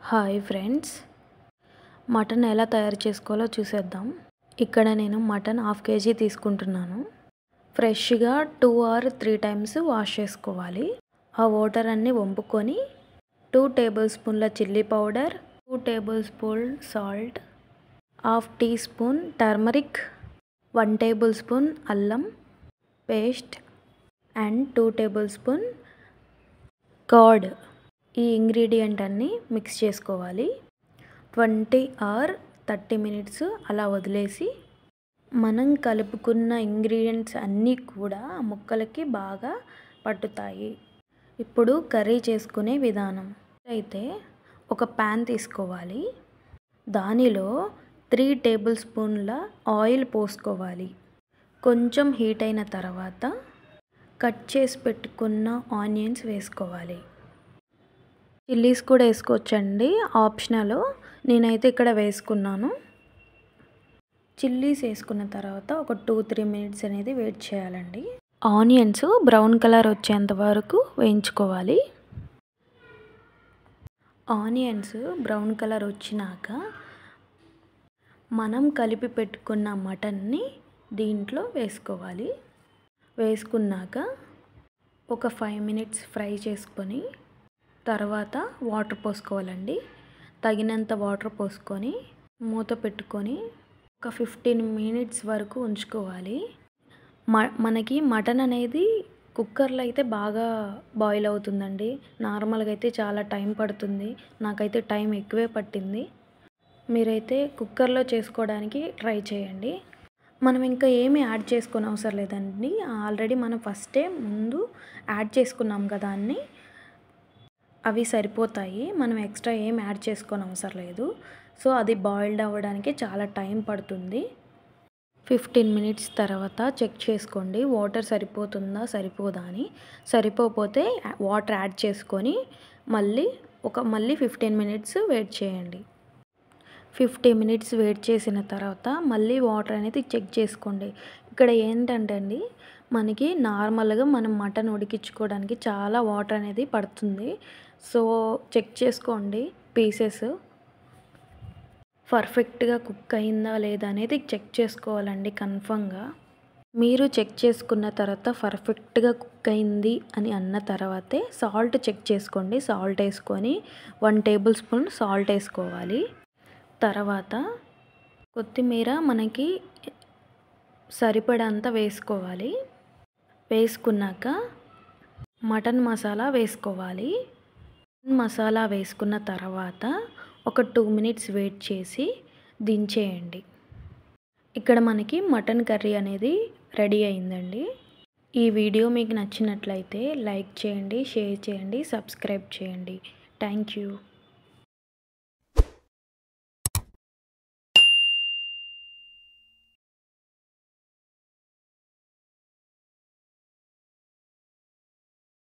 Hi friends, mutton ఎలా తయారు చేసుకోవాలో చూసేద్దాం. ఇక్కడ నేను మటన్ 1/2 kg తీసుకుంటున్నాను. ఫ్రెష్గా 2 or 3 టైమ్స్ వాష్ చేసుకోవాలి. ఆ వాటర్ అన్నీ వంపుకొని 2 tablespoons chilli powder, 2 tablespoons salt, 1/2 teaspoon turmeric, 1 tablespoon అల్లం పేస్ట్ అండ్ 2 tablespoons కర్డ్ ఈ ఇంగ్రీడియంట్ అన్నీ మిక్స్ చేసుకోవాలి. 20 or 30 minutes అలా వదిలేసి మనం కలుపుకున్న ఇంగ్రీడియంట్స్ అన్నీ కూడా ముక్కలకి బాగా పట్టుతాయి. ఇప్పుడు కర్రీ చేసుకునే విధానం అయితే ఒక ప్యాన్ తీసుకోవాలి. దానిలో 3 tablespoons ఆయిల్ పోసుకోవాలి. కొంచెం హీట్ అయిన తర్వాత కట్ చేసి పెట్టుకున్న ఆనియన్స్ వేసుకోవాలి. చిల్లీస్ కూడా వేసుకోవచ్చండి, ఆప్షనల్. నేనైతే ఇక్కడ వేసుకున్నాను. చిల్లీస్ వేసుకున్న తర్వాత ఒక 2-3 minutes అనేది వెయిట్ చేయాలండి. ఆనియన్స్ బ్రౌన్ కలర్ వచ్చేంత వరకు వేయించుకోవాలి. ఆనియన్స్ బ్రౌన్ కలర్ వచ్చినాక మనం కలిపి పెట్టుకున్న మటన్ని దీంట్లో వేసుకోవాలి. వేసుకున్నాక ఒక 5 minutes ఫ్రై చేసుకొని తర్వాత వాటర్ పోసుకోవాలండి. తగినంత వాటర్ పోసుకొని మూత పెట్టుకొని ఒక 15 minutes వరకు ఉంచుకోవాలి. మనకి మటన్ అనేది కుక్కర్లో అయితే బాగా బాయిల్ అవుతుందండి. నార్మల్గా అయితే చాలా టైం పడుతుంది. నాకైతే టైం ఎక్కువే పట్టింది. మీరైతే కుక్కర్లో చేసుకోవడానికి ట్రై చేయండి. మనం ఇంకా ఏమీ యాడ్ చేసుకునే అవసరం లేదండి. ఆల్రెడీ మనం ఫస్టే ముందు యాడ్ చేసుకున్నాం కదా అన్నీ, అవి సరిపోతాయి. మనం ఎక్స్ట్రా ఏం యాడ్ చేసుకోని అవసరం లేదు. సో అది బాయిల్డ్ అవ్వడానికి చాలా టైం పడుతుంది. 15 minutes తర్వాత చెక్ చేసుకోండి వాటర్ సరిపోతుందా సరిపోదా అని. సరిపోతే వాటర్ యాడ్ చేసుకొని మళ్ళీ 15 minutes వెయిట్ చేయండి. 15 minutes వెయిట్ చేసిన తర్వాత మళ్ళీ వాటర్ అనేది చెక్ చేసుకోండి. ఇక్కడ ఏంటంటే అండి, మనకి నార్మల్గా మనం మటన్ ఉడికించుకోవడానికి చాలా వాటర్ అనేది పడుతుంది. సో చెక్ చేసుకోండి. పీసెస్ పర్ఫెక్ట్గా కుక్ అయిందా లేదా అనేది చెక్ చేసుకోవాలండి కన్ఫర్మ్గా. మీరు చెక్ చేసుకున్న తర్వాత పర్ఫెక్ట్గా కుక్ అయింది అని అన్న తర్వాతే సాల్ట్ చెక్ చేసుకోండి. సాల్ట్ వేసుకొని 1 tablespoon సాల్ట్ వేసుకోవాలి. తర్వాత కొత్తిమీర మనకి సరిపడంత వేసుకోవాలి. వేసుకున్నాక మటన్ మసాలా వేసుకోవాలి. మసాలా వేసుకున్న తర్వాత ఒక 2 minutes వెయిట్ చేసి దించేయండి. ఇక్కడ మనకి మటన్ కర్రీ అనేది రెడీ అయిందండి. ఈ వీడియో మీకు నచ్చినట్లయితే లైక్ చేయండి, షేర్ చేయండి, సబ్స్క్రైబ్ చేయండి. Thank you.